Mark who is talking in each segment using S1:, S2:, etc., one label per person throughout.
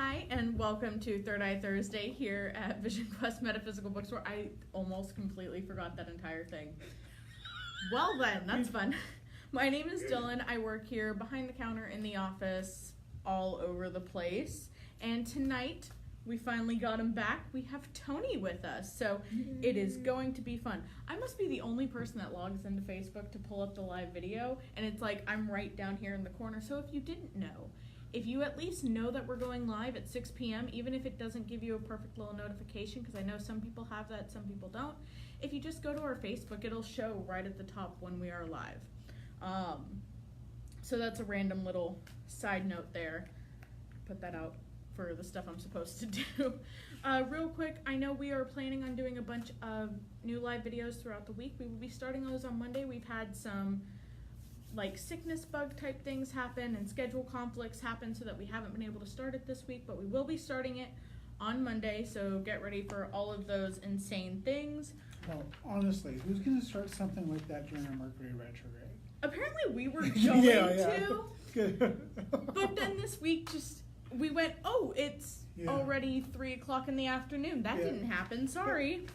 S1: Hi, and welcome to Third Eye Thursday here at Vision Quest Metaphysical Bookstore. I almost completely forgot that entire thing. Well then, that's fun. My name is Dylan. I work here behind the counter in the office, all over the place. And tonight, we finally got him back. We have Tony with us, so it is going to be fun. I must be the only person that logs into Facebook to pull up the live video, and it's like I'm right down here in the corner. So if you didn't know, if you at least know that we're going live at 6 p.m., even if it doesn't give you a perfect little notification, because I know some people have that, some people don't, if you just go to our Facebook, it'll show right at the top when we are live. So that's a random little side note there. Put that out for the stuff I'm supposed to do. Real quick, I know we are planning on doing a bunch of new live videos throughout the week. We will be starting those on Monday. We've had some like sickness bug type things happen and schedule conflicts happen so that we haven't been able to start it this week, but we will be starting it on Monday, so get ready for all of those insane things.
S2: Well, honestly, who's going to start something like that during a Mercury retrograde?
S1: Apparently we were going to,
S2: Good.
S1: but then this week we went, oh, it's already 3 o'clock in the afternoon. That didn't happen, sorry.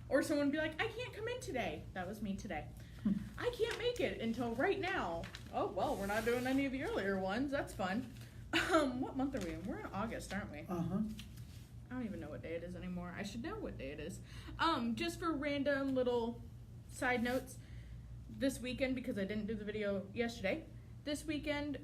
S1: Or someone would be like, I can't come in today. That was me today. I can't make it until right now. Oh, well, we're not doing any of the earlier ones. That's fun. What month are we in? We're in August, aren't we?
S2: Uh-huh.
S1: I don't even know what day it is anymore. I should know what day it is. Just for random little side notes, this weekend, because I didn't do the video yesterday, this weekend,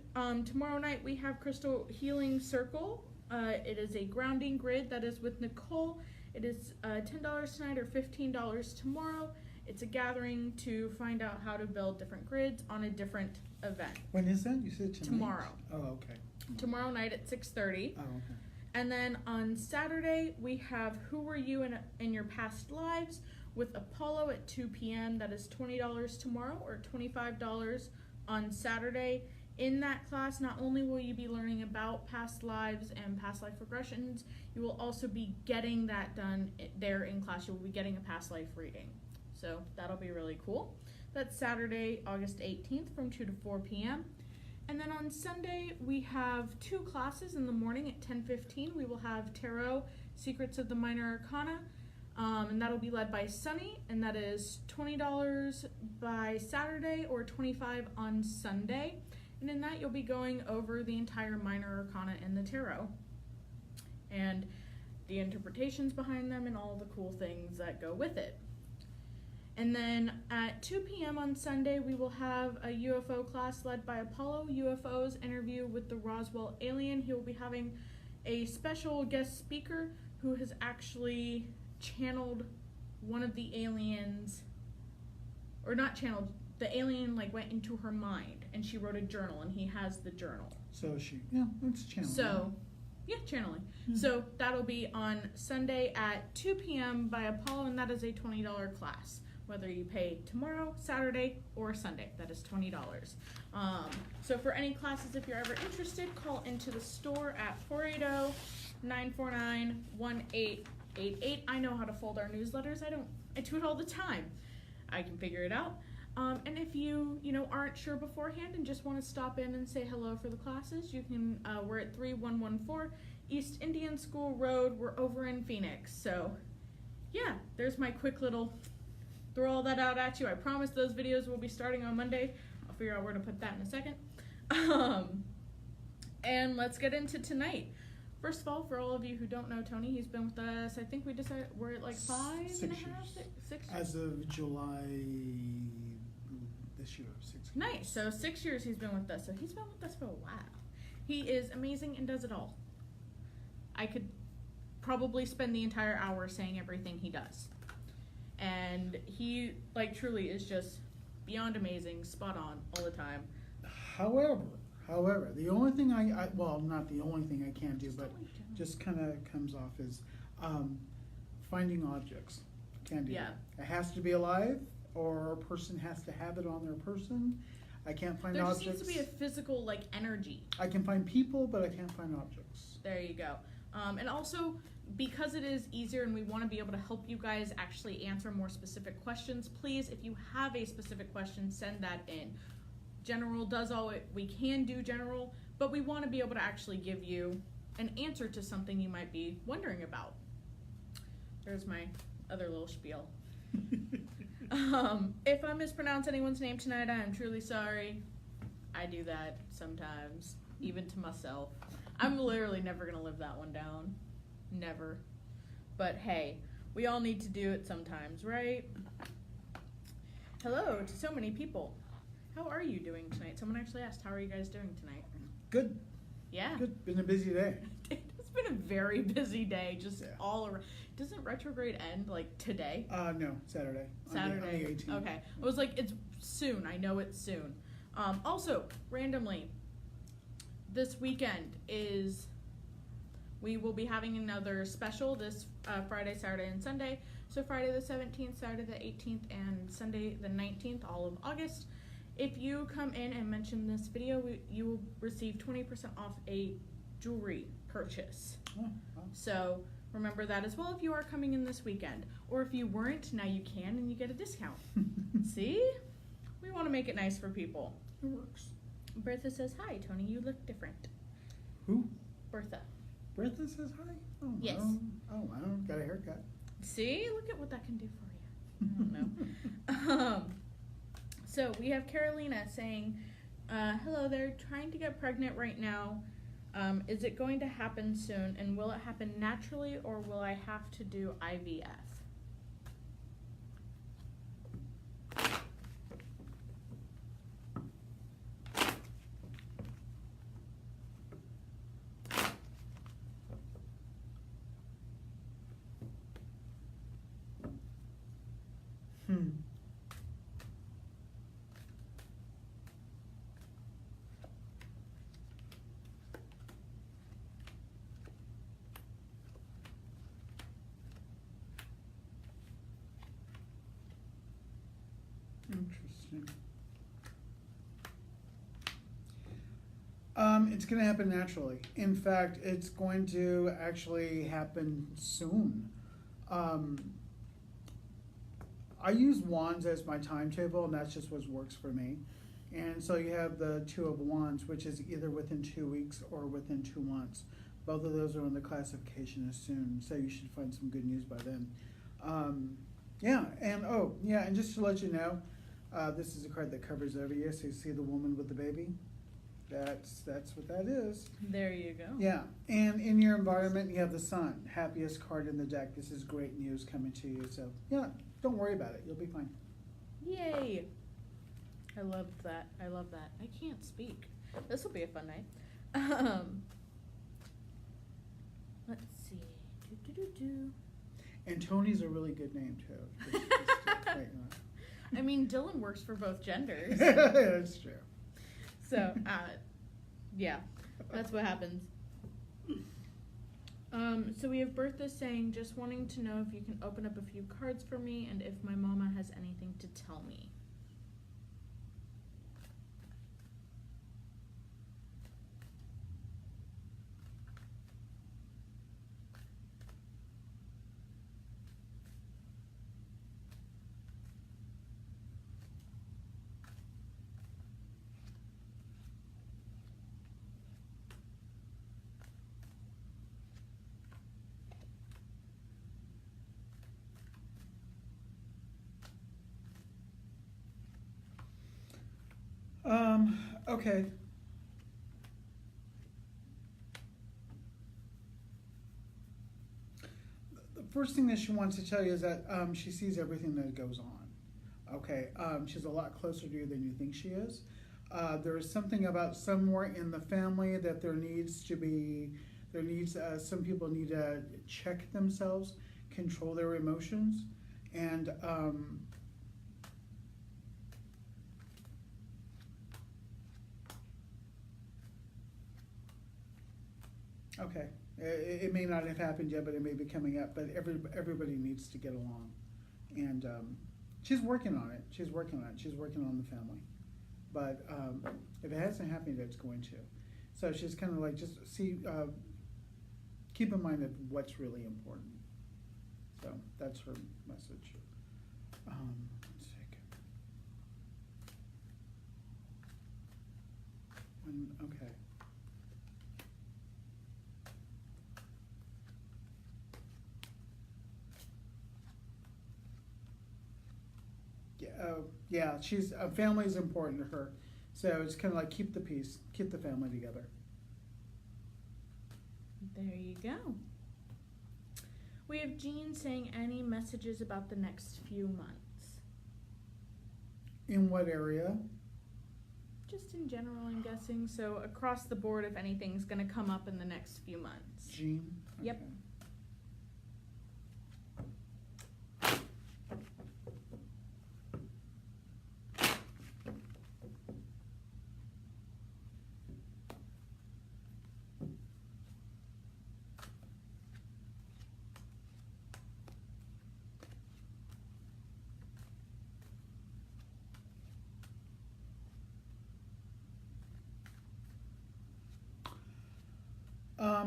S1: tomorrow night, we have Crystal Healing Circle. It is a grounding grid that is with Nicole. It is $10 tonight or $15 tomorrow. It's a gathering to find out how to build different grids on a different event.
S2: When is that? You said tonight?
S1: Tomorrow.
S2: Oh, okay.
S1: Tomorrow night at 6:30.
S2: Oh, okay.
S1: And then on Saturday, we have Who Were You in Your Past Lives with Apollo at 2 p.m. That is $20 tomorrow or $25 on Saturday. In that class, not only will you be learning about past lives and past life regressions, you will also be getting that done there in class. You will be getting a past life reading. So that'll be really cool. That's Saturday, August 18th from 2 to 4 p.m. And then on Sunday, we have 2 classes in the morning at 10:15. We will have Tarot, Secrets of the Minor Arcana, and that'll be led by Sunny, and that is $20 by Saturday or $25 on Sunday. And in that, you'll be going over the entire Minor Arcana and the Tarot, and the interpretations behind them and all the cool things that go with it. And then at 2 p.m. on Sunday, we will have a UFO class led by Apollo UFOs interview with the Roswell alien. He will be having a special guest speaker who has actually channeled one of the aliens, or not channeled, the alien like went into her mind and she wrote a journal and he has the journal.
S2: So it's channeling.
S1: So, channeling. So that'll be on Sunday at 2 p.m. by Apollo, and that is a $20 class. Whether you pay tomorrow, Saturday, or Sunday, that is $20. So for any classes, if you're ever interested, call into the store at 480-949-1888. I know how to fold our newsletters. I do it all the time. I can figure it out. And if you aren't sure beforehand and just want to stop in and say hello for the classes, you can. We're at 3114 East Indian School Road. We're over in Phoenix. So, there's my quick little throw all that out at you. I promise those videos will be starting on Monday. I'll figure out where to put that in a second. And let's get into tonight. First of all, for all of you who don't know Tony, he's been with us, I think we decided we're at like 5.5, 6 years?
S2: As of July this year, 6 years.
S1: Nice. So 6 years he's been with us. So he's been with us for a while. He is amazing and does it all. I could probably spend the entire hour saying everything he does. And he, truly is just beyond amazing, spot on, all the time.
S2: However, the only thing not the only thing I can do, but just kind of comes off is finding objects. Can do.
S1: Yeah.
S2: It has to be alive, or a person has to have it on their person. I can't find objects.
S1: There just needs to be a physical, energy.
S2: I can find people, but I can't find objects.
S1: There you go. And also, because it is easier and we want to be able to help you guys actually answer more specific questions, please, if you have a specific question, send that in. General does all we can do general, but we want to be able to actually give you an answer to something you might be wondering about. There's my other little spiel. If I mispronounce anyone's name tonight, I am truly sorry. I do that sometimes, even to myself. I'm literally never going to live that one down. Never. But hey, we all need to do it sometimes, right? Hello to so many people. How are you doing tonight? Someone actually asked, how are you guys doing tonight?
S2: Good.
S1: Yeah.
S2: Good. Been a busy day.
S1: It's been a very busy day, just
S2: Yeah.
S1: all around. Doesn't retrograde end like today?
S2: No, Saturday.
S1: Saturday.
S2: On the 18th.
S1: Okay. I was like, it's soon. I know it's soon. Also, randomly, this weekend we will be having another special this Friday, Saturday, and Sunday. So Friday the 17th, Saturday the 18th, and Sunday the 19th, all of August. If you come in and mention this video, you will receive 20% off a jewelry purchase.
S2: Oh, wow.
S1: So remember that as well if you are coming in this weekend. Or if you weren't, now you can and you get a discount. See? We want to make it nice for people.
S2: It works.
S1: Bertha says, hi, Tony, you look different.
S2: Who?
S1: Bertha.
S2: Bertha says hi? Oh,
S1: Yes.
S2: Oh, wow. Got a haircut.
S1: See? Look at what that can do for you. I don't know. So we have Carolina saying, hello there, trying to get pregnant right now. Is it going to happen soon? And will it happen naturally or will I have to do IVF?
S2: Interesting. It's going to happen naturally. In fact, it's going to actually happen soon. I use wands as my timetable, and that's just what works for me. And so you have the Two of Wands, which is either within 2 weeks or within 2 months. Both of those are on the classification as soon, so you should find some good news by then. And just to let you know, this is a card that covers every year. So you see the woman with the baby. That's what that is.
S1: There you go.
S2: Yeah, and in your environment, you have the sun, happiest card in the deck. This is great news coming to you. So yeah, don't worry about it. You'll be fine.
S1: Yay! I love that. I love that. I can't speak. This will be a fun night. Let's see.
S2: And Tony's a really good name too.
S1: I mean, Dylan works for both genders.
S2: That's true.
S1: So, yeah, that's what happens. So we have Bertha saying, just wanting to know if you can open up a few cards for me and if my mama has anything to tell me.
S2: Okay. The first thing that she wants to tell you is that she sees everything that goes on. Okay, she's a lot closer to you than you think she is. There is something about somewhere in the family that some people need to check themselves, control their emotions, and okay, it may not have happened yet, but it may be coming up. But everybody needs to get along, and she's working on it. She's working on the family, but if it hasn't happened, it's going to. So she's kind of like keep in mind that what's really important. So that's her message. Let's see. Okay. yeah, she's family is important to her, so it's kind of like keep the peace, keep the family together.
S1: There you go. We have Jean saying any messages about the next few months.
S2: In what area?
S1: Just in general, I'm guessing. So across the board, if anything's going to come up in the next few months.
S2: Jean?
S1: Yep.
S2: Okay.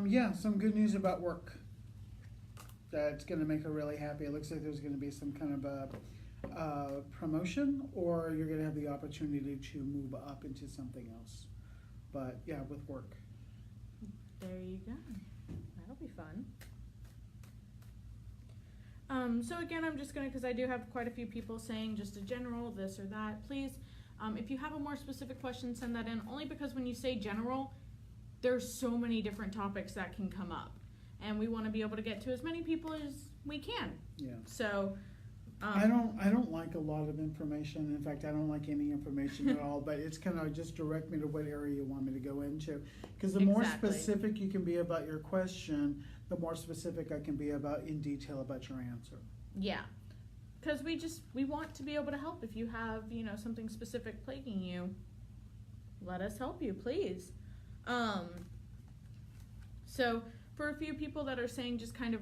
S2: Yeah, some good news about work. That's going to make her really happy. It looks like there's going to be some kind of a promotion, or you're going to have the opportunity to move up into something else. But yeah, with work.
S1: There you go. That'll be fun. So again, I'm just going to, because I do have quite a few people saying just a general this or that, please, if you have a more specific question, send that in, only because when you say general, there's so many different topics that can come up, and we want to be able to get to as many people as we can.
S2: Yeah.
S1: So
S2: I don't like a lot of information. In fact, I don't like any information at all, but it's kind of just direct me to what area you want me to go into. Because the more
S1: Exactly.
S2: specific you can be about your question, the more specific I can be about in detail about your answer.
S1: yeah, because we want to be able to help. If you have, something specific plaguing you, let us help you, please. So for a few people that are saying just kind of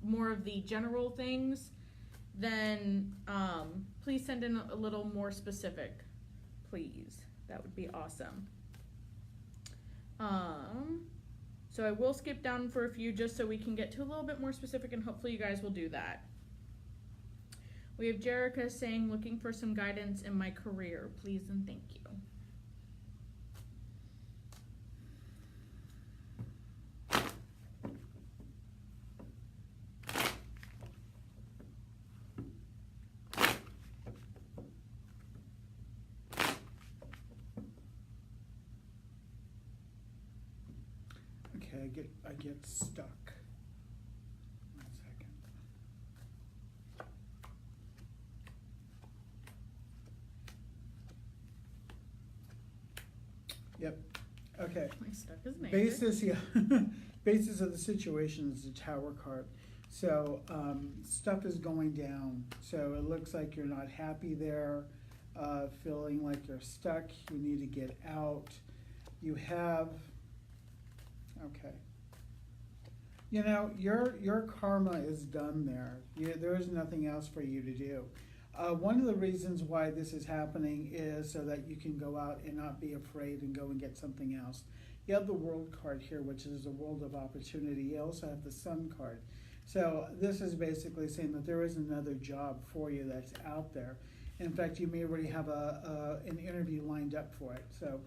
S1: more of the general things, then please send in a little more specific, please. That would be awesome. So I will skip down for a few just so we can get to a little bit more specific, and hopefully you guys will do that. We have Jerica saying, looking for some guidance in my career, please and thank you.
S2: Okay, I get stuck. 1 second. Yep. Okay.
S1: My stuff is major.
S2: Basis, yeah. Basis of the situation is the Tower card. So stuff is going down. So it looks like you're not happy there, feeling like you're stuck. You need to get out. You have. Okay. Your karma is done there. There is nothing else for you to do. One of the reasons why this is happening is so that you can go out and not be afraid and go and get something else. You have the World card here, which is a world of opportunity. You also have the Sun card. So this is basically saying that there is another job for you that's out there. In fact, you may already have an interview lined up for it. So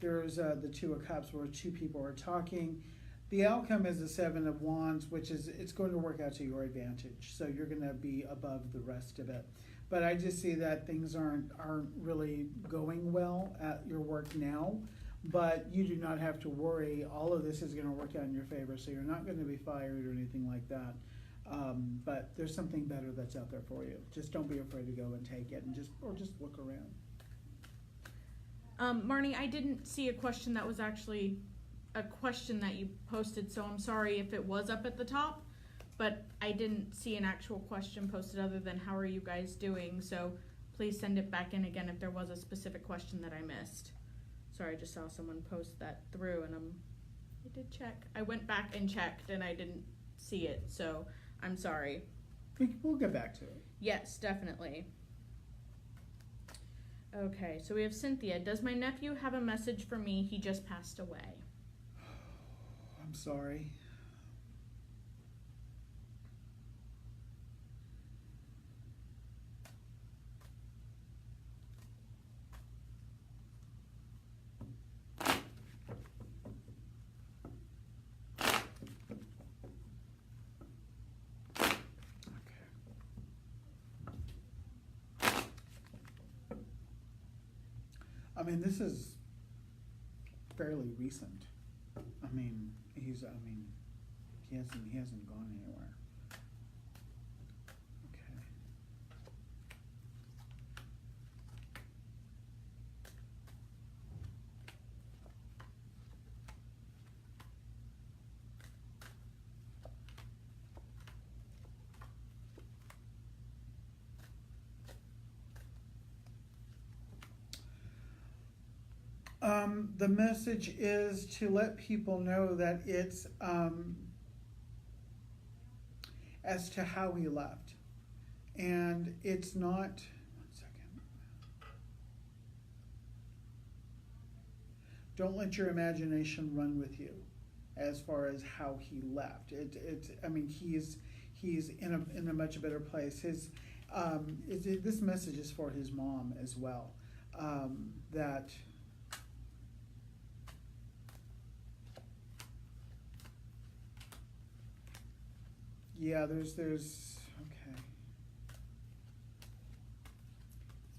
S2: there's the Two of Cups where two people are talking. The outcome is the Seven of Wands, which is it's going to work out to your advantage. So you're going to be above the rest of it. But I just see that things aren't really going well at your work now. But you do not have to worry. All of this is going to work out in your favor. So you're not going to be fired or anything like that. But there's something better that's out there for you. Just don't be afraid to go and take it, and just look around.
S1: Marnie, I didn't see a question that was actually a question that you posted, so I'm sorry if it was up at the top, but I didn't see an actual question posted other than how are you guys doing, so please send it back in again if there was a specific question that I missed. Sorry, I just saw someone post that through, and I did check. I went back and checked, and I didn't see it, so I'm sorry.
S2: We'll get back to it.
S1: Yes, definitely. Okay, so we have Cynthia. Does my nephew have a message for me? He just passed away.
S2: I'm sorry. Okay. mean, this is fairly recent. I mean, he hasn't gone anywhere. Okay. The message is to let people know that it's as to how he left. And it's not, 1 second. Don't let your imagination run with you as far as how he left. I mean, he's in a much better place. This message is for his mom as well. That yeah, there's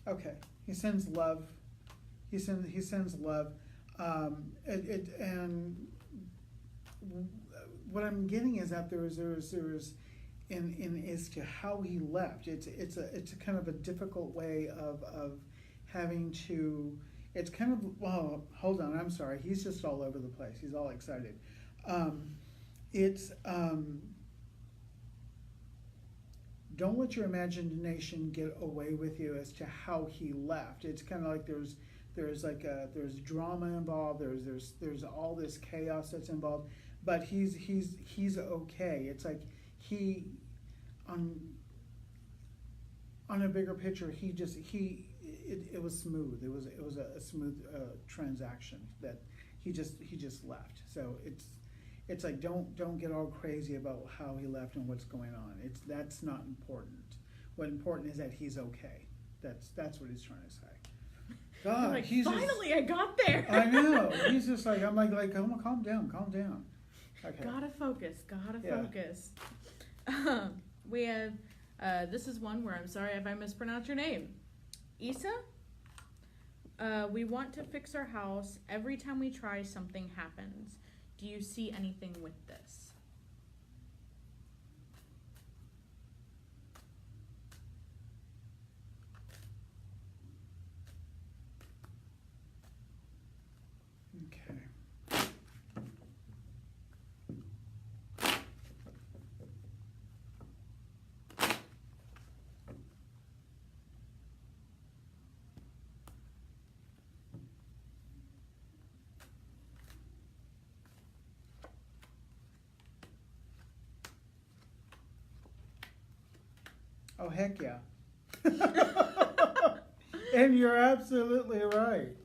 S2: okay. He sends love. He sends love. And what I'm getting is that there was in as to how he left. It's a kind of a difficult way of having to. It's kind of, well, hold on, I'm sorry. He's just all over the place. He's all excited. Don't let your imagination get away with you as to how he left. It's kind of like there's drama involved. There's all this chaos that's involved, but he's okay. It's like he on a bigger picture. It was smooth. It was a smooth transaction that he just left. So it's like don't get all crazy about how he left and what's going on. That's not important. What important is that he's okay. That's what he's trying to say. God,
S1: like,
S2: he's
S1: finally, I got there.
S2: I know. He's just like, I'm like, calm down. Okay.
S1: Gotta focus.
S2: Yeah.
S1: Focus. We have. This is one where I'm sorry if I mispronounce your name. Isa. We want to fix our house. Every time we try, something happens. Do you see anything with this?
S2: Okay. Oh, heck yeah. And you're absolutely right.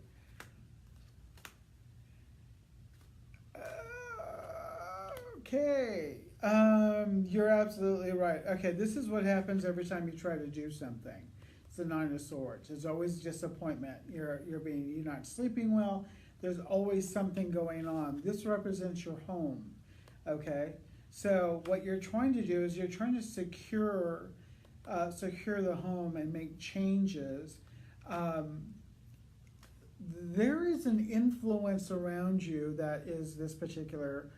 S2: Okay. You're absolutely right. Okay, this is what happens every time you try to do something. It's the Nine of Swords. There's always disappointment. You're not sleeping well. There's always something going on. This represents your home. Okay? So what you're trying to do is you're trying to secure the home and make changes. There is an influence around you that is this particular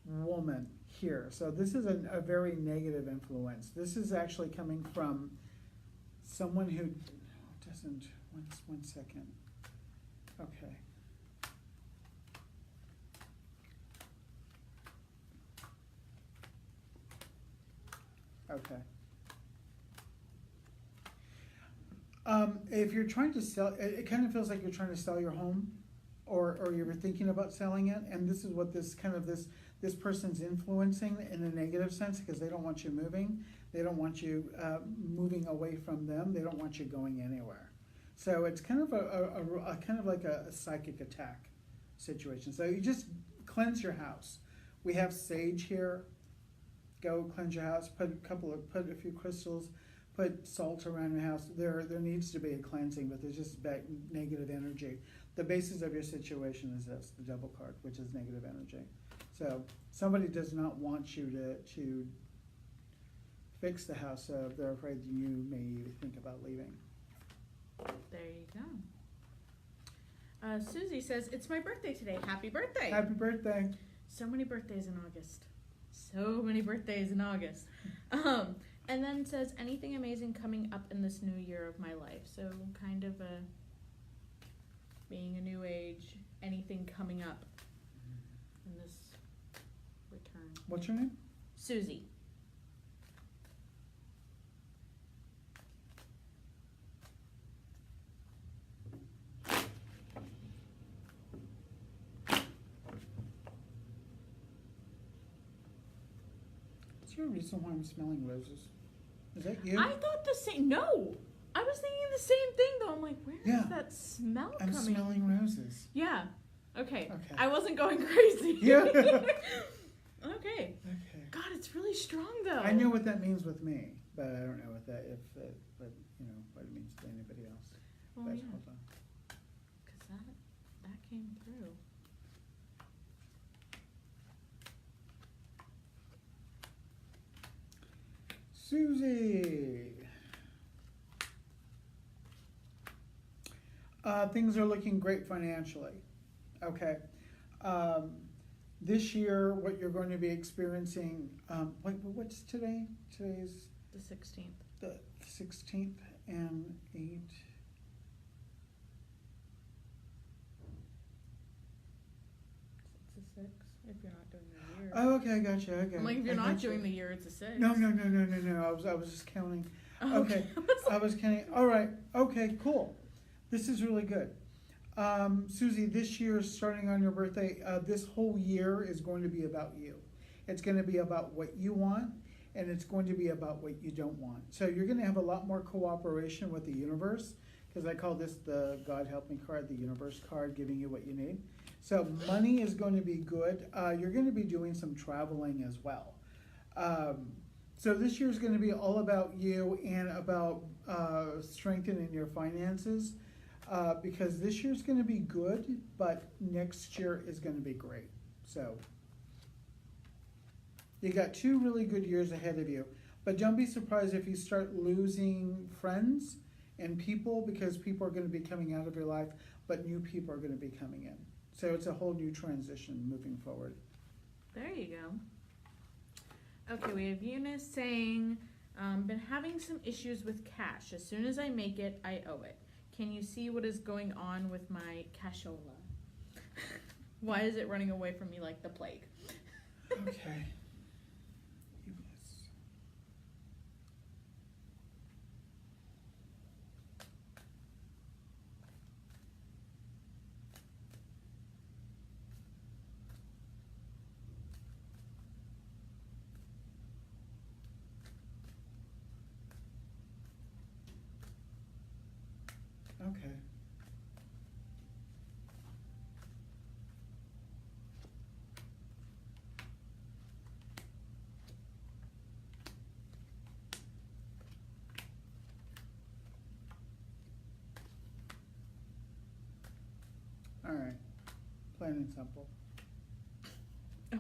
S2: woman here. So this is a very negative influence. This is actually coming from someone who doesn't, 1 second. Okay. Okay. If you're trying to sell, it kind of feels like you're trying to sell your home, or you're thinking about selling it, and this is what this person's influencing in a negative sense, because they don't want you moving. They don't want you moving away from them. They don't want you going anywhere. So it's kind of a kind of like a psychic attack situation. So you just cleanse your house. We have sage here. Go cleanse your house. Put a few crystals. Put salt around your house. There needs to be a cleansing, but there's just negative energy. The basis of your situation is this, the Devil card, which is negative energy. So somebody does not want you to fix the house, so they're afraid you may think about leaving.
S1: There you go. Susie says, it's my birthday today. Happy birthday.
S2: Happy birthday.
S1: So many birthdays in August. So many birthdays in August. And then says, anything amazing coming up in this new year of my life. So kind of being a new age, anything coming up in this return.
S2: What's your name?
S1: Susie.
S2: What's your reason why I'm smelling roses? Is that you?
S1: I thought the same. No, I was thinking the same thing though. I'm like, where
S2: Yeah.
S1: is that smell
S2: I'm
S1: coming?
S2: smelling roses.
S1: Yeah. Okay.
S2: Okay.
S1: I wasn't going crazy.
S2: Yeah.
S1: Okay.
S2: Okay.
S1: God, it's really strong though.
S2: I know what that means with me, but I don't know what that but you know what it means to anybody else.
S1: Well,
S2: But
S1: yeah,
S2: hold on.
S1: because that came through.
S2: Susie. Things are looking great financially. Okay. This year, what you're going to be experiencing, what's today? Today's
S1: The 16th.
S2: the 16th and 8.
S1: It's a 6 if you're not doing the year.
S2: Oh, okay, gotcha. Okay.
S1: I'm like, if you're
S2: I
S1: not
S2: gotcha.
S1: doing the year, it's a 6.
S2: No. I was just counting. Okay.
S1: I was
S2: I was counting. All right. Okay. Cool. This is really good. Susie, this year, starting on your birthday, this whole year is going to be about you. It's going to be about what you want, and it's going to be about what you don't want. So you're going to have a lot more cooperation with the universe, because I call this the God Help Me card, the universe card, giving you what you need. So money is going to be good. You're going to be doing some traveling as well. So this year is going to be all about you and about strengthening your finances. Because this year's going to be good, but next year is going to be great. So you got 2 really good years ahead of you. But don't be surprised if you start losing friends and people, because people are going to be coming out of your life, but new people are going to be coming in. So it's a whole new transition moving forward.
S1: There you go. Okay, we have Eunice saying, been having some issues with cash. As soon as I make it, I owe it. Can you see what is going on with my cashola? Why is it running away from me like the plague?
S2: Okay. Okay. All right. Plain and simple.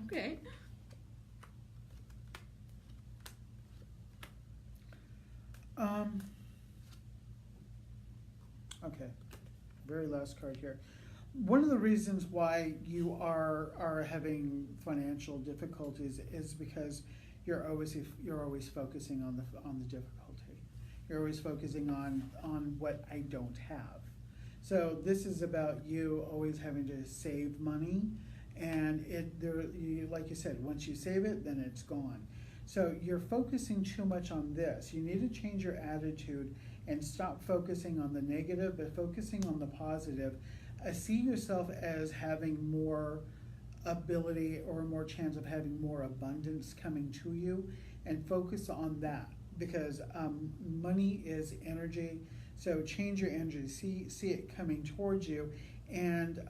S1: Okay.
S2: Okay. Very last card here. One of the reasons why you are having financial difficulties is because you're always focusing on the difficulty. You're always focusing on what I don't have. So this is about you always having to save money, and like you said, once you save it, then it's gone. So you're focusing too much on this. You need to change your attitude and stop focusing on the negative, but focusing on the positive. See yourself as having more ability or more chance of having more abundance coming to you, and focus on that, because money is energy. So change your energy, see it coming towards you, and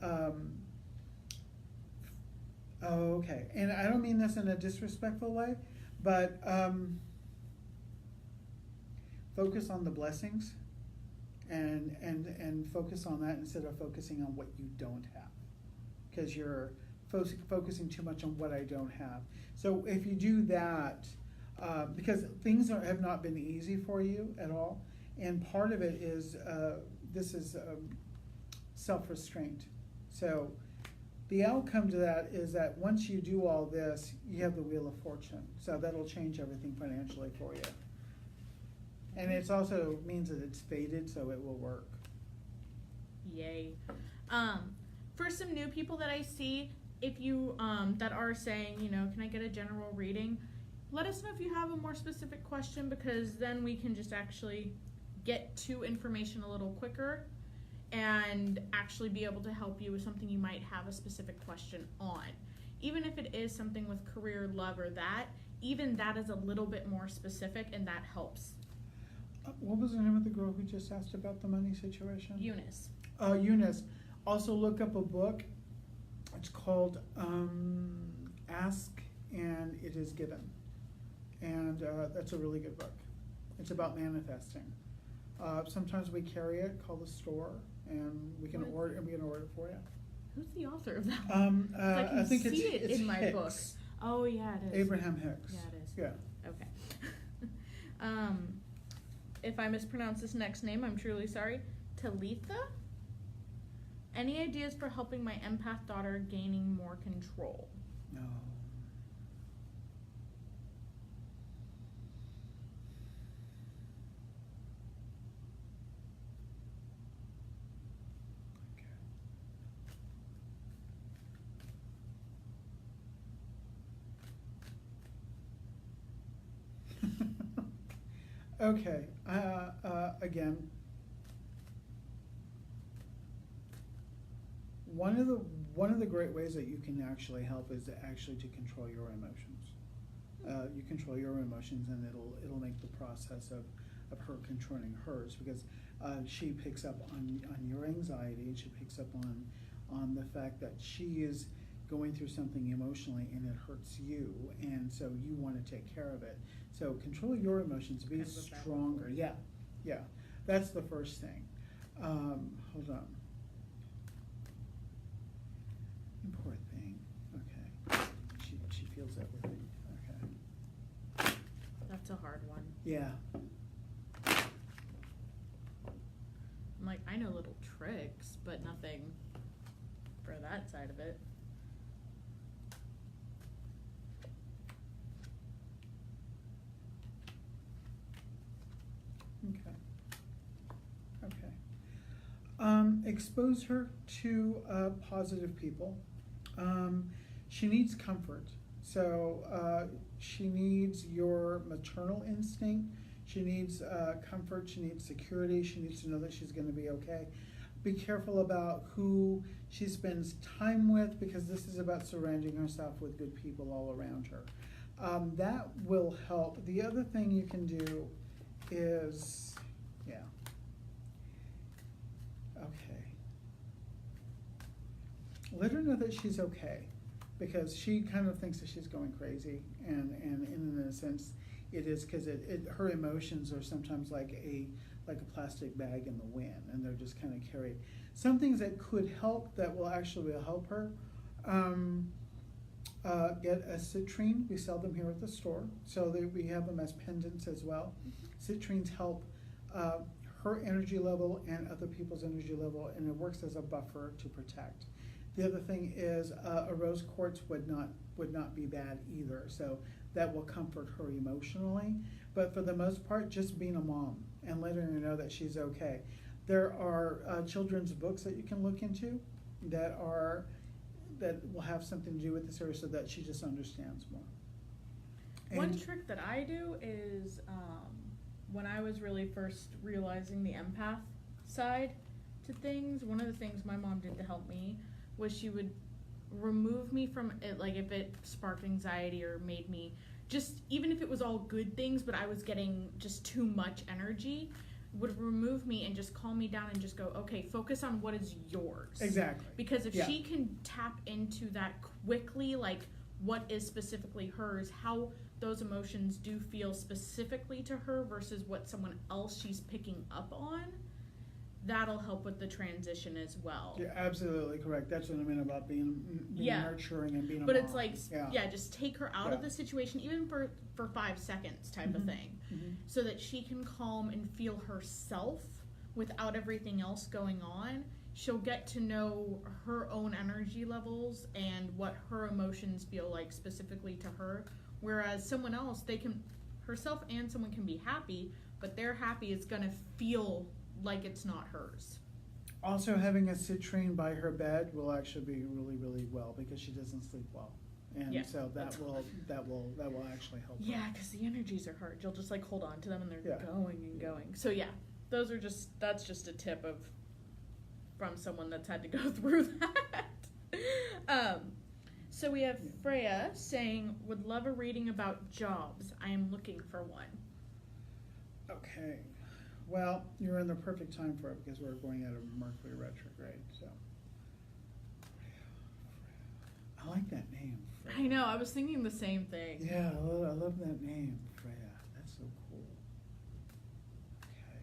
S2: okay. And I don't mean this in a disrespectful way, but focus on the blessings, and focus on that instead of focusing on what you don't have, because you're focusing too much on what I don't have. So if you do that, because things have not been easy for you at all. And part of it is, this is self-restraint. So the outcome to that is that once you do all this, you have the Wheel of Fortune. So that'll change everything financially for you. And it's also means that it's fated, so it will work.
S1: Yay. For some new people that I see, if you that are saying, you know, can I get a general reading? Let us know if you have a more specific question, because then we can just actually get to information a little quicker and actually be able to help you with something you might have a specific question on. Even if it is something with career, love, or that, even that is a little bit more specific, and that helps.
S2: What was the name of the girl who just asked about the money situation?
S1: Eunice.
S2: Eunice. Also look up a book. It's called Ask and It Is Given. And that's a really good book. It's about manifesting. Sometimes we carry it, call the store, and we can order it for you.
S1: Who's the author of that one?
S2: I think
S1: see it
S2: it's
S1: in my
S2: Hicks.
S1: book. Oh yeah, it is.
S2: Abraham Hicks.
S1: Yeah, it is.
S2: Yeah.
S1: Okay. If I mispronounce this next name, I'm truly sorry. Talitha? Any ideas for helping my empath daughter gaining more control?
S2: No. Okay. Again, one of the great ways that you can actually help is actually to control your emotions. You control your emotions, and it'll make the process of her controlling hers, because she picks up on your anxiety, and she picks up on the fact that she is going through something emotionally and it hurts you, and so you want to take care of it. So control your emotions, be stronger. Yeah, that's the first thing. Hold on. Poor thing. Okay, she feels everything. Okay.
S1: That's a hard one.
S2: Yeah.
S1: I'm like, I know little tricks, but nothing for that side of it.
S2: Okay. Expose her to positive people. She needs comfort. So she needs your maternal instinct. She needs comfort. She needs security. She needs to know that she's going to be okay. Be careful about who she spends time with, because this is about surrounding herself with good people all around her. That will help. The other thing you can do is, okay. Let her know that she's okay, because she kind of thinks that she's going crazy, and in a sense, it is, because her emotions are sometimes like a plastic bag in the wind, and they're just kind of carried. Some things that could help, that will actually help her. Get a citrine. We sell them here at the store, so that we have them as pendants as well. Citrines help her energy level and other people's energy level, and it works as a buffer to protect. The other thing is a rose quartz would not be bad either, so that will comfort her emotionally. But for the most part, just being a mom and letting her know that she's okay. There are children's books that you can look into that will have something to do with this area, so that she just understands more.
S1: One trick that I do is when I was really first realizing the empath side to things, one of the things my mom did to help me was she would remove me from it, like if it sparked anxiety or made me just, even if it was all good things, but I was getting just too much energy, would remove me and just calm me down and just go, okay, focus on what is yours.
S2: Exactly.
S1: Because if she can tap into that quickly, like what is specifically hers, how those emotions do feel specifically to her versus what someone else she's picking up on, that'll help with the transition as well.
S2: You're absolutely correct. That's what I mean about being nurturing and being a
S1: but
S2: mom.
S1: It's like, just take her out of the situation, even for 5 seconds type of thing, so that she can calm and feel herself without everything else going on. she'll get to know her own energy levels and what her emotions feel like specifically to her. Whereas someone else, herself and someone can be happy, but their happy is going to feel like it's not hers.
S2: Also, having a citrine by her bed will actually be really, really well because she doesn't sleep well, and
S1: Yeah,
S2: so
S1: that's
S2: that will actually help.
S1: Yeah,
S2: her.
S1: because the energies are hard. You'll just like hold on to them and they're
S2: Yeah.
S1: going and going. So yeah, that's just a tip from someone that's had to go through that. So we have Freya saying, would love a reading about jobs. I am looking for one.
S2: Okay, well, you're in the perfect time for it because we're going out of Mercury retrograde. So I like that name. Freya.
S1: I know, I was thinking the same thing.
S2: Yeah, I love that name, Freya. That's so cool. Okay.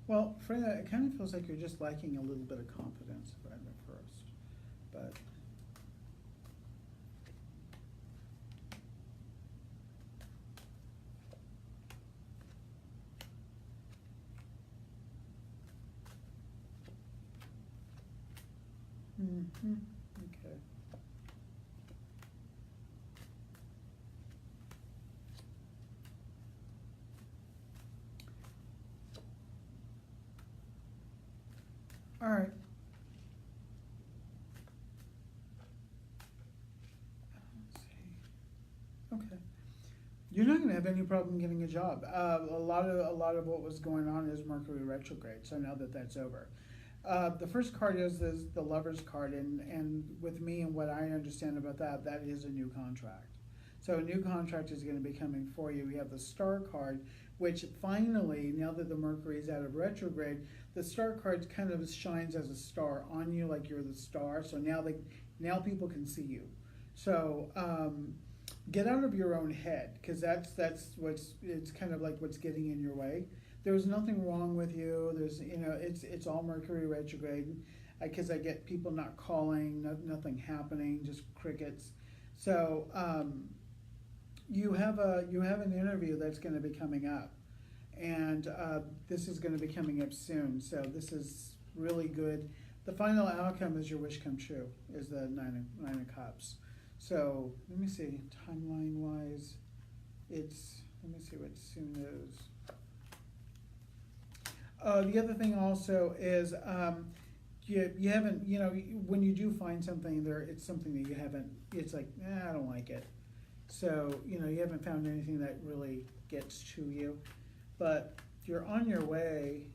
S2: Well, Freya, it kind of feels like you're just lacking a little bit of confidence right at first, but okay. All right. Let's see. Okay. You're not going to have any problem getting a job. A lot of what was going on is Mercury retrograde. So now that that's over, the first card is the Lover's card, and with me and what I understand about that, that is a new contract. So a new contract is going to be coming for you. We have the Star card, which finally, now that the Mercury is out of retrograde, the Star card kind of shines as a star on you, like you're the star. So now people can see you. So get out of your own head, because that's it's kind of like what's getting in your way. There's nothing wrong with you. It's all Mercury retrograde, because I get people not calling, nothing happening, just crickets. So you have an interview that's going to be coming up, and this is going to be coming up soon. So this is really good. The final outcome is your wish come true. Is the nine of Cups. So let me see, timeline wise, let me see what soon is. The other thing also is you haven't, when you do find something there, it's something that you haven't, it's like, I don't like it. So, you haven't found anything that really gets to you, but you're on your way.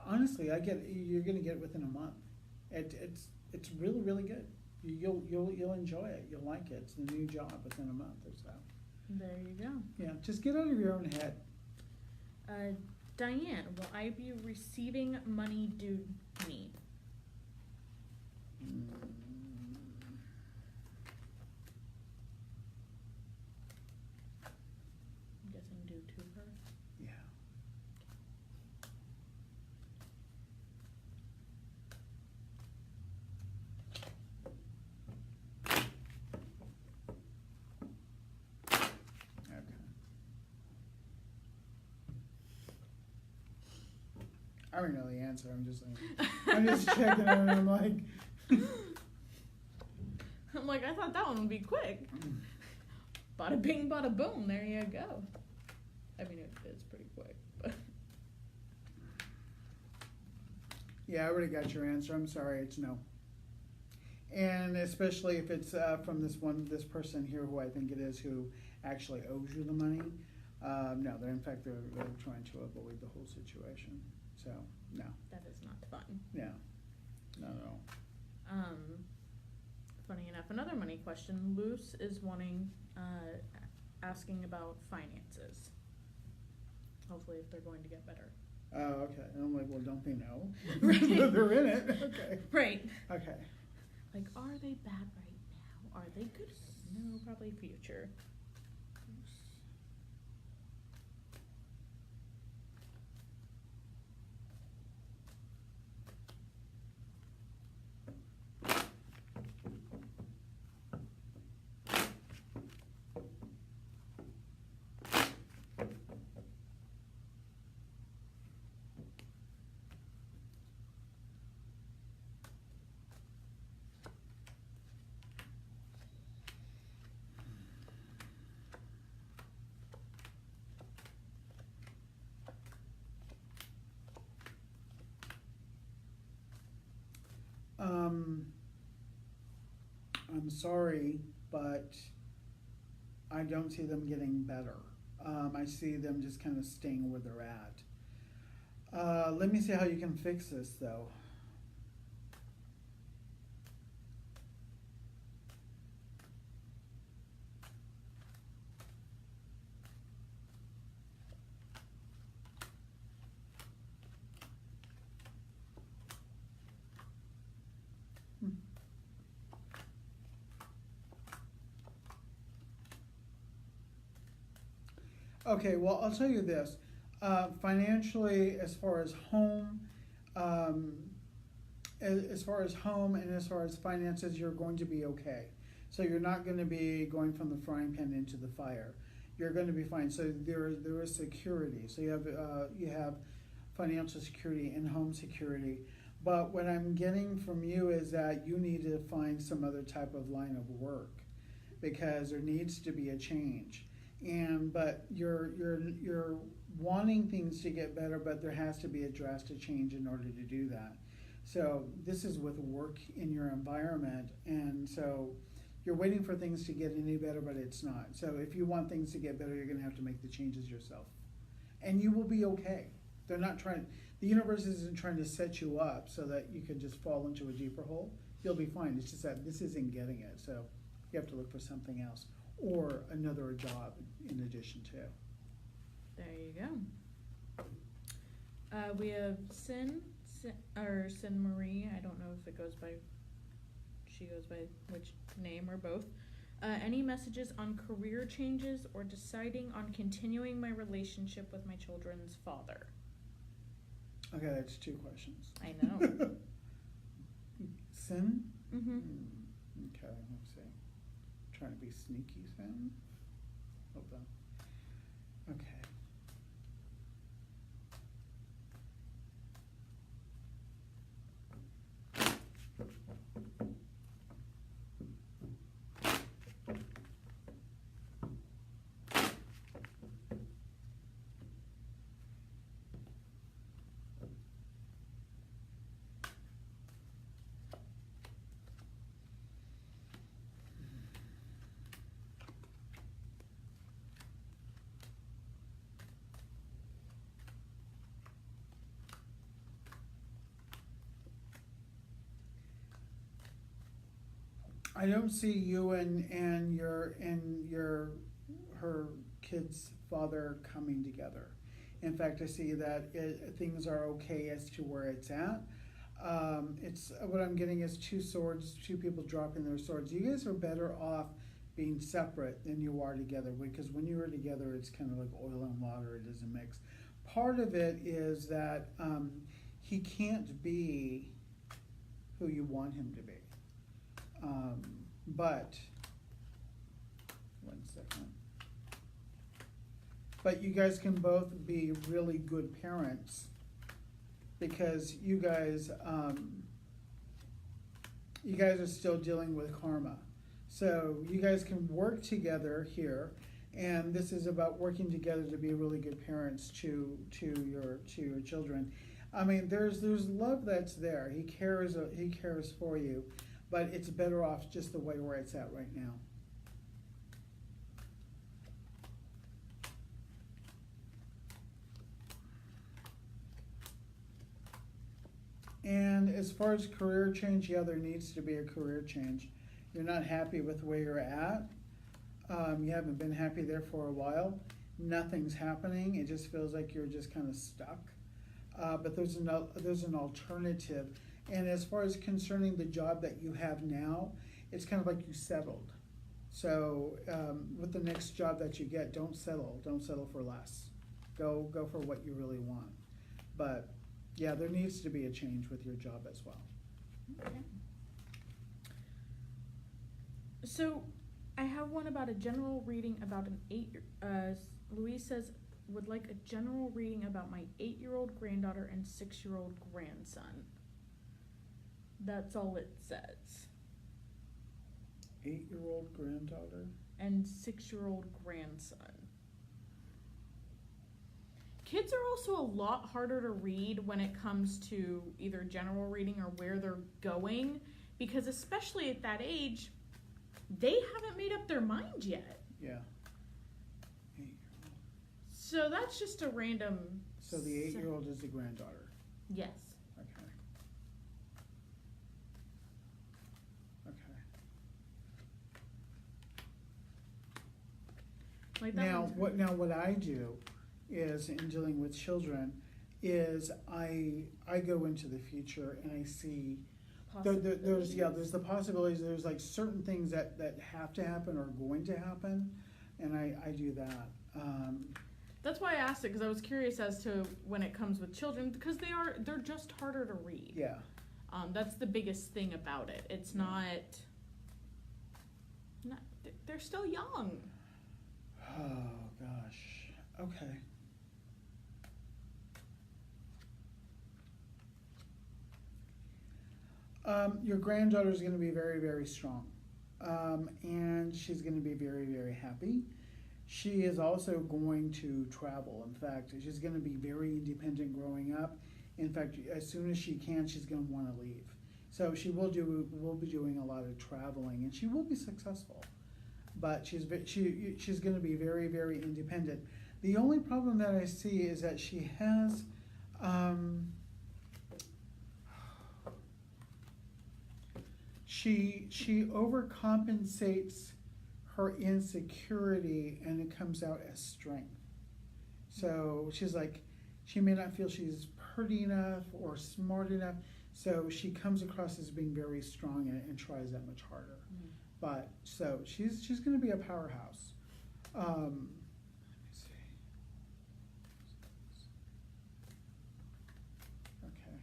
S2: Honestly, you're going to get it within a month. It's really, really good. You'll enjoy it. You'll like it. It's a new job within a month or so.
S1: There you go.
S2: Yeah, just get out of your own head.
S1: Diane, will I be receiving money due me?
S2: Mm.
S1: I'm guessing due to her.
S2: Yeah. I already know the answer. I'm just checking it, and I'm like,
S1: I thought that one would be quick. Bada bing, bada boom. There you go. I mean, it is pretty quick, but
S2: yeah, I already got your answer. I'm sorry, it's no. And especially if it's from this person here, who I think it is, who actually owes you the money. No, they're trying to avoid the whole situation. So, no.
S1: that is not fun.
S2: Yeah. Not at all.
S1: Funny enough, another money question. Luce is asking about finances. Hopefully, if they're going to get better.
S2: Oh, okay. And I'm like, well, don't they know?
S1: Right.
S2: They're in it. Okay.
S1: Right.
S2: Okay.
S1: Like, are they bad right now? Are they good? No, probably future.
S2: I'm sorry, but I don't see them getting better. I see them just kind of staying where they're at. Let me see how you can fix this, though. Okay, well, I'll tell you this. Financially, as far as home, um, as far as home and as far as finances, you're going to be okay. So you're not going to be going from the frying pan into the fire. You're going to be fine. So there is security. So you have financial security and home security. But what I'm getting from you is that you need to find some other type of line of work because there needs to be a change. But you're wanting things to get better, but there has to be a drastic change in order to do that. So this is with work in your environment, and so you're waiting for things to get any better, but it's not. So if you want things to get better, you're going to have to make the changes yourself, and you will be okay. They're not trying. The universe isn't trying to set you up so that you can just fall into a deeper hole. You'll be fine. It's just that this isn't getting it, so you have to look for something else. Or another job in addition to.
S1: There you go. We have Sin Marie. I don't know if she goes by which name or both. Any messages on career changes or deciding on continuing my relationship with my children's father?
S2: Okay, that's 2 questions.
S1: I know.
S2: Sin?
S1: Mm-hmm.
S2: Okay, let's see. Trying to be sneaky, Sin. Hold on. Okay. I don't see you and her kid's father coming together. In fact, I see that things are okay as to where it's at. It's what I'm getting is 2 swords, 2 people dropping their swords. You guys are better off being separate than you are together, because when you are together, it's kind of like oil and water. It is a mix. Part of it is that he can't be who you want him to be. But 1 second. But you guys can both be really good parents because you guys are still dealing with karma. So you guys can work together here, and this is about working together to be really good parents to your children. I mean, there's love that's there. He cares for you. But it's better off just the way where it's at right now. And as far as career change, yeah, there needs to be a career change. You're not happy with where you're at. You haven't been happy there for a while. Nothing's happening. It just feels like you're just kind of stuck. But there's an alternative. And as far as concerning the job that you have now, it's kind of like you settled. So with the next job that you get, don't settle for less. Go for what you really want. But yeah, there needs to be a change with your job as well.
S1: Okay. So I have one about a general reading about Louise says would like a general reading about my 8-year-old granddaughter and 6-year-old grandson. That's all it says.
S2: 8-year-old granddaughter?
S1: And 6-year-old grandson. Kids are also a lot harder to read when it comes to either general reading or where they're going, because especially at that age, they haven't made up their mind yet.
S2: Yeah. 8-year-old.
S1: So that's just a random.
S2: So the 8-year-old is the granddaughter.
S1: Yes.
S2: Okay. Okay.
S1: Like that
S2: Now
S1: one's-
S2: what I do is in dealing with children is I go into the future and I see there's the possibilities. There's like certain things that have to happen or are going to happen, and I do that.
S1: That's why I asked it, because I was curious as to when it comes with children, because they're just harder to read.
S2: Yeah.
S1: That's the biggest thing about it. It's not they're still young.
S2: Oh gosh. Okay. Your granddaughter is going to be very, very strong, and she's going to be very, very happy. She is also going to travel. In fact, she's going to be very independent growing up. In fact, as soon as she can, she's going to want to leave. So she will be doing a lot of traveling, and she will be successful. But she's going to be very, very independent. The only problem that I see is that she has. She overcompensates her insecurity, and it comes out as strength. So she's like, she may not feel she's pretty enough or smart enough, so she comes across as being very strong and tries that much harder.
S1: Mm.
S2: But so she's going to be a powerhouse. Let me see. Okay.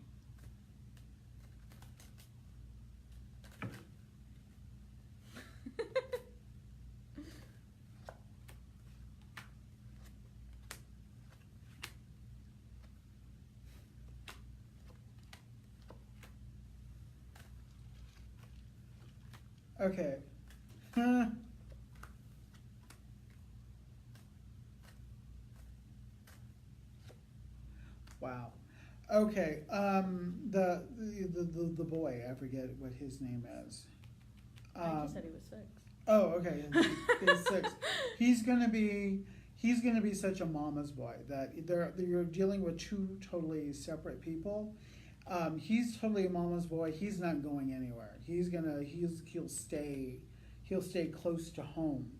S2: Okay. Huh. Wow. Okay. The boy, I forget what his name is.
S1: I just said he was 6.
S2: Oh, okay. He's 6. He's gonna be such a mama's boy that you're dealing with two totally separate people. He's totally a mama's boy. He's not going anywhere. He'll stay close to home.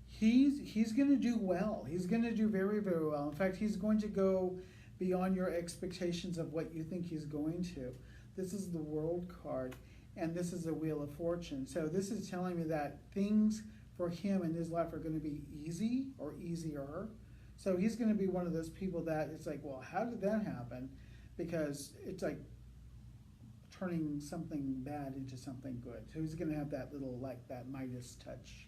S2: He's gonna do well. He's gonna do very, very well. In fact, he's going to go beyond your expectations of what you think he's going to. This is the World card, and this is the Wheel of Fortune. So this is telling me that things for him in his life are going to be easy or easier. So he's going to be one of those people that it's like, well, how did that happen? Because it's like turning something bad into something good. So he's going to have that little, like that Midas touch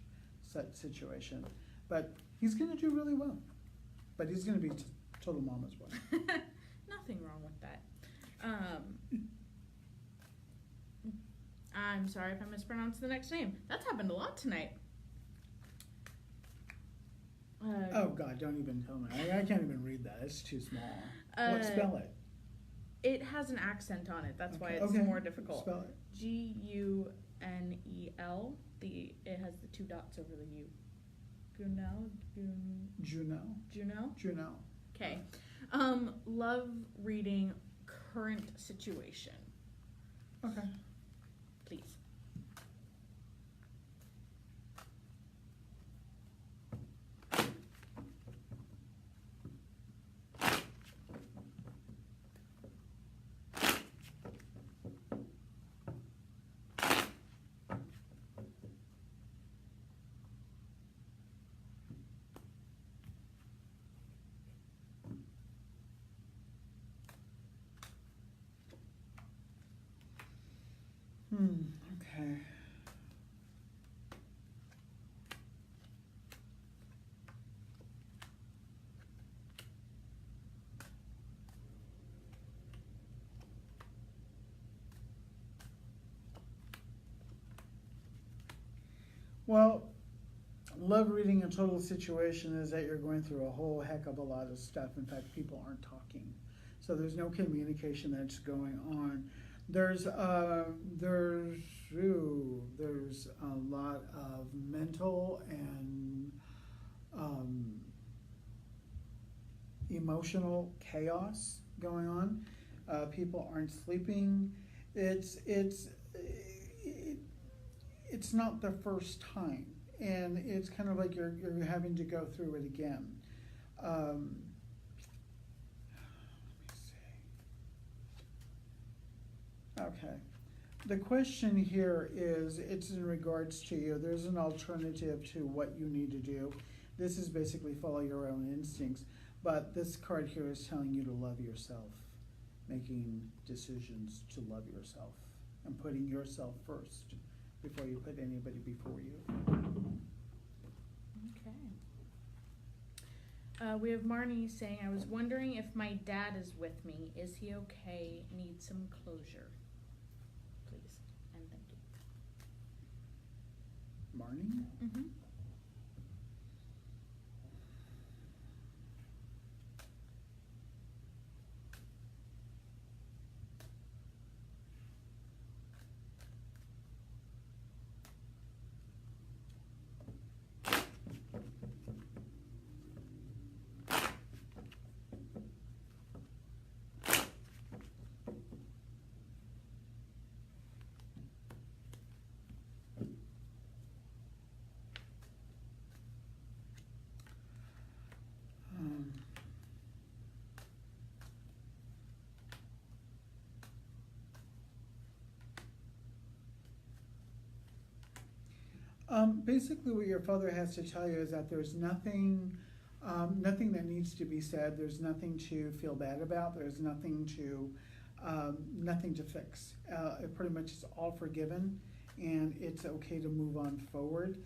S2: situation. But he's going to do really well. But he's going to be total mama's boy.
S1: Nothing wrong with that. I'm sorry if I mispronounced the next name. That's happened a lot tonight.
S2: Oh God, don't even tell me. I can't even read that. It's too small. What, spell it?
S1: It has an accent on it. That's why
S2: Okay,
S1: it's
S2: okay.
S1: more difficult.
S2: Spell it.
S1: Gunel. It has the 2 dots over the U. Juno. Okay. Love reading current situation.
S2: Okay.
S1: Please.
S2: Okay. Well, love reading a total situation is that you're going through a whole heck of a lot of stuff. In fact, people aren't talking. So there's no communication that's going on. There's a lot of mental and um, emotional chaos going on. People aren't sleeping. It's it's it's not the first time, and it's kind of like you're having to go through it again. Um, let me see. Okay. The question here is, it's in regards to you. There's an alternative to what you need to do. This is basically follow your own instincts. But this card here is telling you to love yourself, making decisions to love yourself, and putting yourself first before you put anybody before you.
S1: Okay. We have Marnie saying, I was wondering if my dad is with me. Is he okay? Need some closure. Please. And thank you.
S2: Marnie?
S1: Mm-hmm.
S2: Basically, what your father has to tell you is that there's nothing that needs to be said. There's nothing to feel bad about. There's nothing to fix. It pretty much is all forgiven, and it's okay to move on forward.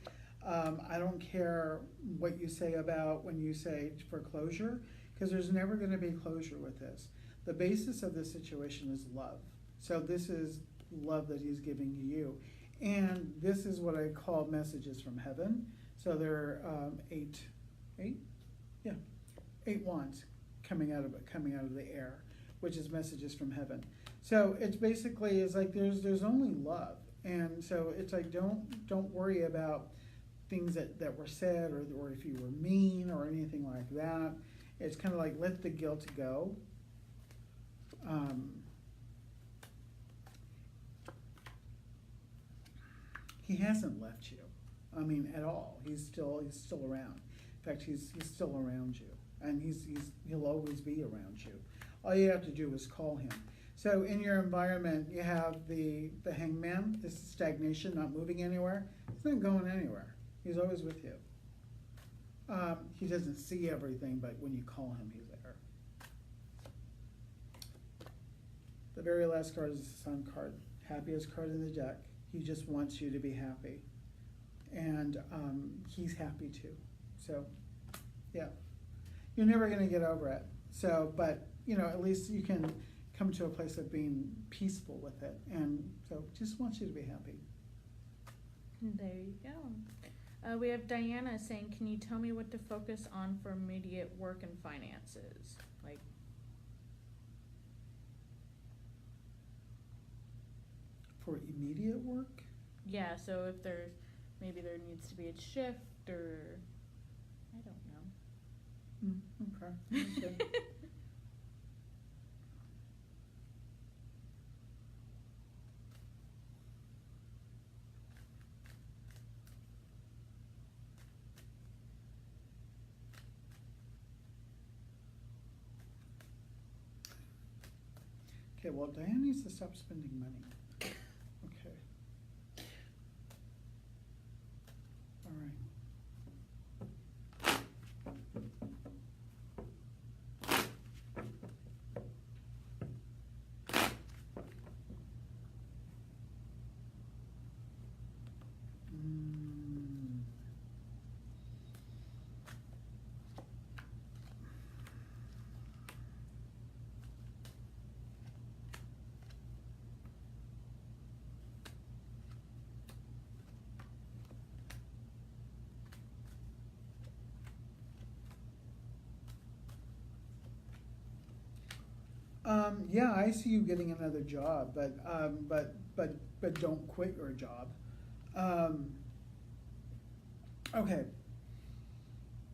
S2: I don't care what you say about when you say for closure, because there's never going to be closure with this. The basis of this situation is love. So this is love that he's giving to you. And this is what I call messages from heaven. So there are eight wands coming out of the air, which is messages from heaven. So it's basically like there's only love, and so it's like don't worry about things that were said or if you were mean or anything like that. It's kind of like let the guilt go. He hasn't left you. I mean, at all. He's still around. In fact, he's still around you, and he'll always be around you. All you have to do is call him. So in your environment, you have the hangman. This is stagnation, not moving anywhere. He's not going anywhere. He's always with you. He doesn't see everything, but when you call him, he's there. The very last card is the Sun card, happiest card in the deck. He just wants you to be happy, and he's happy too. So, yeah, you're never going to get over it. So, but at least you can come to a place of being peaceful with it, and so just wants you to be happy.
S1: There you go. We have Diana saying, can you tell me what to focus on for immediate work and finances? Like,
S2: for immediate work?
S1: Yeah, so if there needs to be a shift, or I don't know.
S2: Okay. Okay, well, Diane needs to stop spending money. Okay. All right. Yeah, I see you getting another job, but don't quit your job. Okay.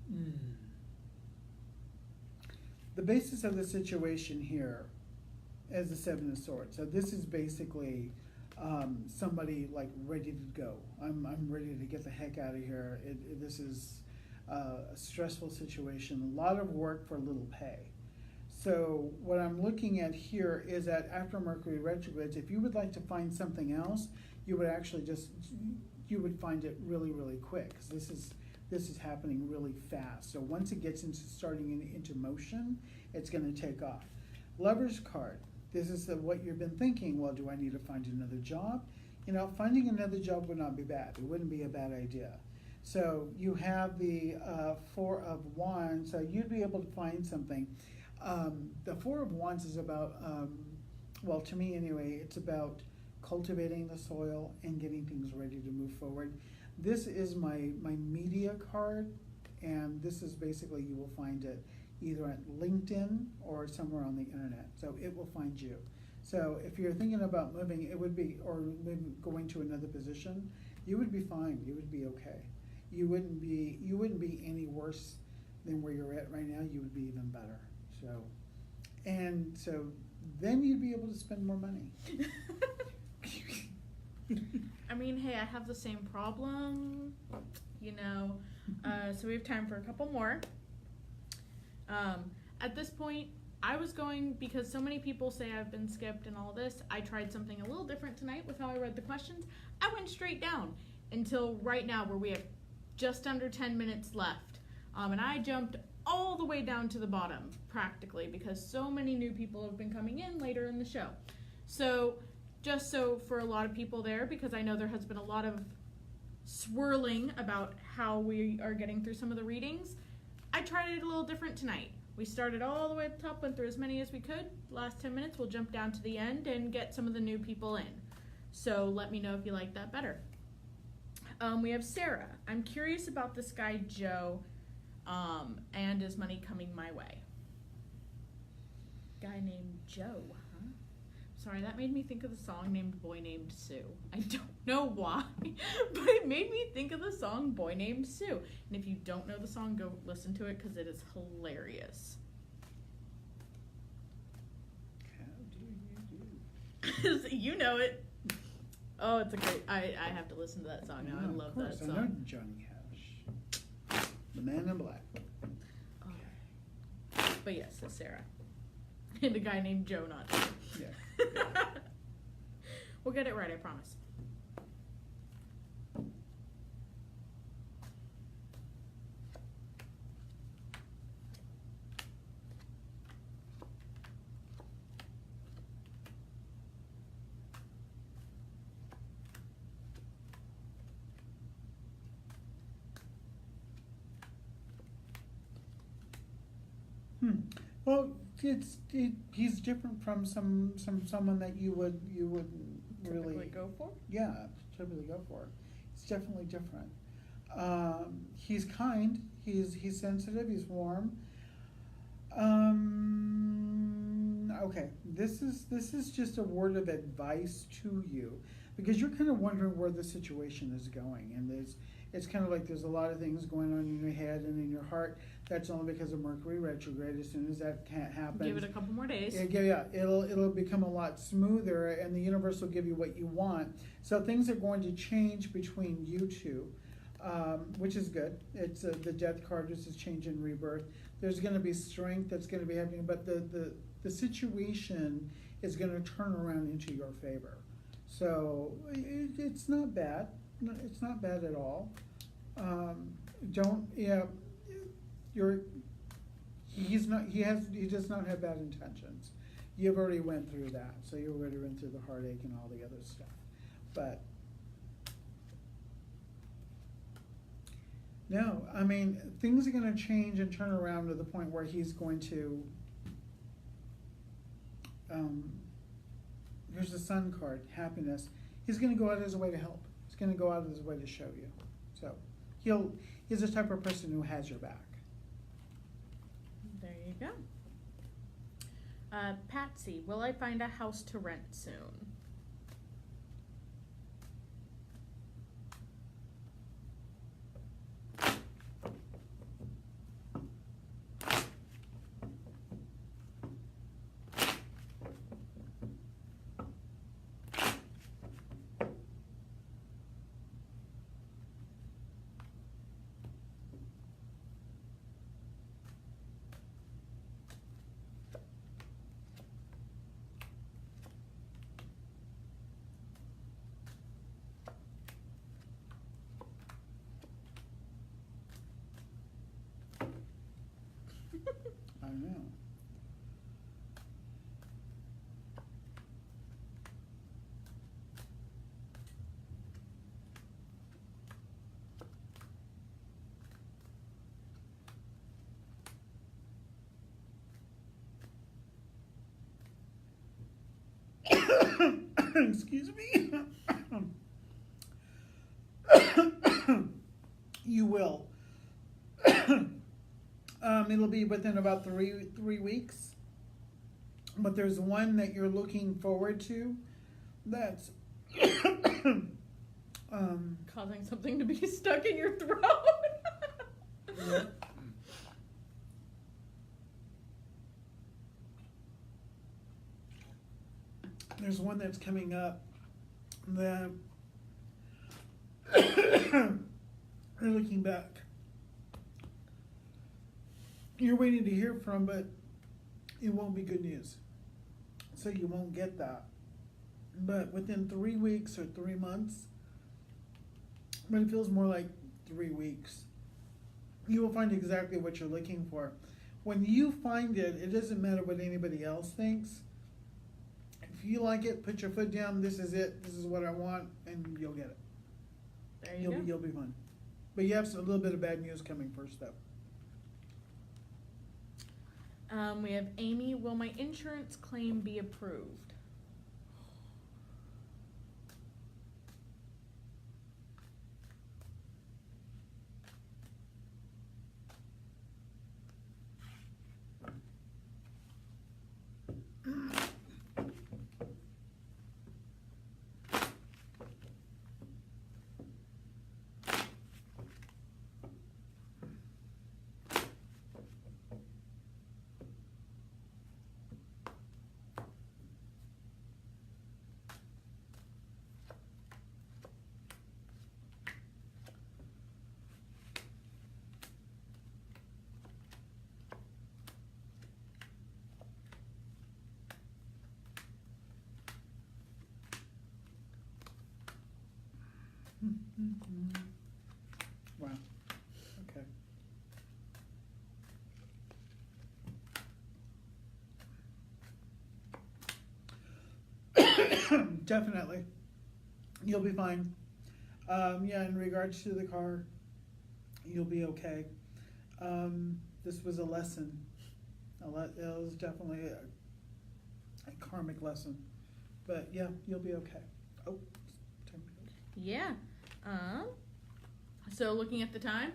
S2: Hmm. The basis of the situation here is the Seven of Swords. So this is basically somebody like ready to go. I'm ready to get the heck out of here. This is a stressful situation, a lot of work for little pay. So what I'm looking at here is that after Mercury retrogrades, if you would like to find something else, you would actually you would find it really, really quick, because this is happening really fast. So once it gets into motion, it's going to take off. Lover's card. This is what you've been thinking. Well, do I need to find another job? You know, finding another job would not be bad. It wouldn't be a bad idea. So you have the Four of Wands. So you'd be able to find something. The Four of Wands is about, well, to me anyway, it's about cultivating the soil and getting things ready to move forward. This is my media card, and this is basically, you will find it either at LinkedIn or somewhere on the internet. So it will find you. So if you're thinking about moving, it would be, or maybe going to another position, you would be fine. You would be okay. You wouldn't be any worse than where you're at right now. You would be even better. So then you'd be able to spend more money.
S1: I mean, hey, I have the same problem, you know, so we have time for a couple more. At this point, I was going, because so many people say I've been skipped and all this, I tried something a little different tonight with how I read the questions. I went straight down until right now, where we have just under 10 minutes left. And I jumped all the way down to the bottom, practically, because so many new people have been coming in later in the show. So just so for a lot of people there, because I know there has been a lot of swirling about how we are getting through some of the readings, I tried it a little different tonight. We started all the way at the top, went through as many as we could. Last 10 minutes, we'll jump down to the end and get some of the new people in. So let me know if you like that better. We have Sarah. I'm curious about this guy, Joe, and is money coming my way? Guy named Joe, huh? Sorry, that made me think of the song named Boy Named Sue. I don't know why, but it made me think of the song Boy Named Sue. And if you don't know the song, go listen to it, because it is hilarious.
S2: How do you do?
S1: You know it. Oh, it's a great, I have to listen to that song now. I love that song.
S2: I know Johnny Cash. The Man in Black.
S1: Oh. But yes, so Sarah. And a guy named Joe, not Joe.
S2: Yeah.
S1: We'll get it right, I promise.
S2: Well, he's different from someone that you would really
S1: Typically go for?
S2: Yeah, typically go for. It's definitely different. He's kind. He's sensitive. He's warm. Okay, this is just a word of advice to you, because you're kind of wondering where the situation is going, and it's kind of like there's a lot of things going on in your head and in your heart. That's only because of Mercury retrograde. As soon as that can't happen,
S1: Give it a couple more days.
S2: Yeah, it'll become a lot smoother, and the universe will give you what you want. So things are going to change between you two, which is good. It's the Death card. This is change and rebirth. There's going to be strength that's going to be happening, but the situation is going to turn around into your favor. So it's not bad. It's not bad at all. He does not have bad intentions. You've already went through that, so you already went through the heartache and all the other stuff. But no, I mean, things are going to change and turn around to the point where he's going to. Here's the Sun card, happiness. He's going to go out of his way to help. He's going to go out of his way to show you. So he's the type of person who has your back.
S1: There you go. Patsy, will I find a house to rent soon?
S2: I know. Excuse me. You will. It'll be within about three weeks. But there's one that you're looking forward to. That's
S1: Causing something to be stuck in your throat.
S2: yeah. There's one that's coming up that you're looking back. You're waiting to hear from, but it won't be good news. So you won't get that. But within 3 weeks or 3 months, but it feels more like 3 weeks, you will find exactly what you're looking for. When you find it, it doesn't matter what anybody else thinks. If you like it, put your foot down, this is it, this is what I want, and you'll get it.
S1: There you go.
S2: You'll be fine. But you have a little bit of bad news coming first though.
S1: We have Amy, will my insurance claim be approved?
S2: Wow. Okay. Definitely. You'll be fine. Yeah, in regards to the car, you'll be okay. This was a lesson. It was definitely a karmic lesson. But yeah, you'll be okay. Oh, time to go.
S1: Yeah. So looking at the time,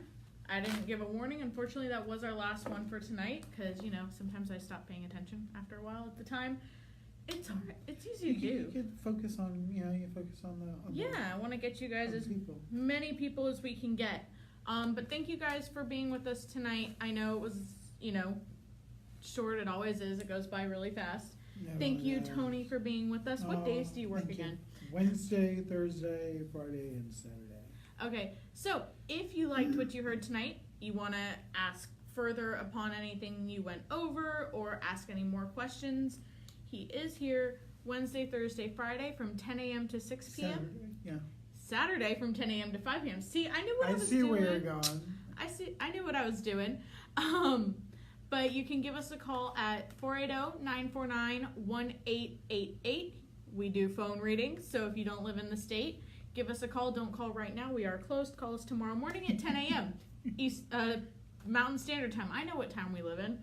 S1: I didn't give a warning. Unfortunately, that was our last one for tonight because, sometimes I stop paying attention after a while at the time. It's hard. It's easy to do.
S2: You could focus on, you focus on the...
S1: I want to get you guys as
S2: people.
S1: many people as we can get. But thank you guys for being with us tonight. I know it was, short. It always is. It goes by really fast. Thank you, Tony, for being with us. What days do you work again?
S2: Wednesday, Thursday, Friday, and Saturday.
S1: Okay, so if you liked what you heard tonight, you want to ask further upon anything you went over or ask any more questions, he is here Wednesday, Thursday, Friday from 10 a.m. to 6 p.m.
S2: Saturday, yeah.
S1: Saturday from 10 a.m. to 5 p.m. See, I knew what I was
S2: see
S1: doing.
S2: where you're going.
S1: I knew what I was doing. But you can give us a call at 480-949-1888. We do phone readings, so if you don't live in the state, give us a call. Don't call right now. We are closed. Call us tomorrow morning at 10 a.m. East Mountain Standard Time. I know what time we live in.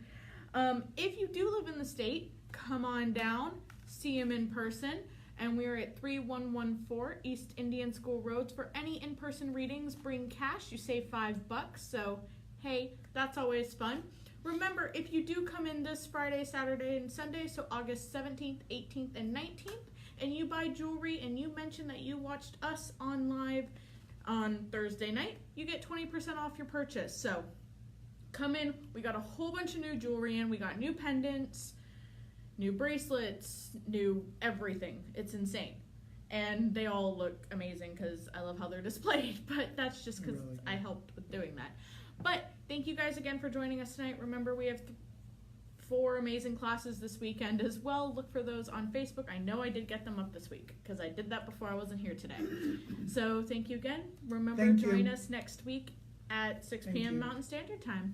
S1: If you do live in the state, come on down, see him in person. And we're at 3114 East Indian School Roads. For any in-person readings, bring cash. You save $5. So, hey, that's always fun. Remember, if you do come in this Friday, Saturday, and Sunday, so August 17th, 18th, and 19th, and you buy jewelry and you mention that you watched us on live on Thursday night, you get 20% off your purchase. So come in. We got a whole bunch of new jewelry in. We got new pendants, new bracelets, new everything. It's insane. And they all look amazing because I love how they're displayed, but that's just because
S2: Really good.
S1: I helped with doing that. But thank you guys again for joining us tonight. Remember, we have 4 amazing classes this weekend as well. Look for those on Facebook. I know I did get them up this week because I did that before I wasn't here today. So thank you again. Remember,
S2: Thank you.
S1: join us next week at 6
S2: Thank
S1: p.m.
S2: you.
S1: Mountain Standard Time.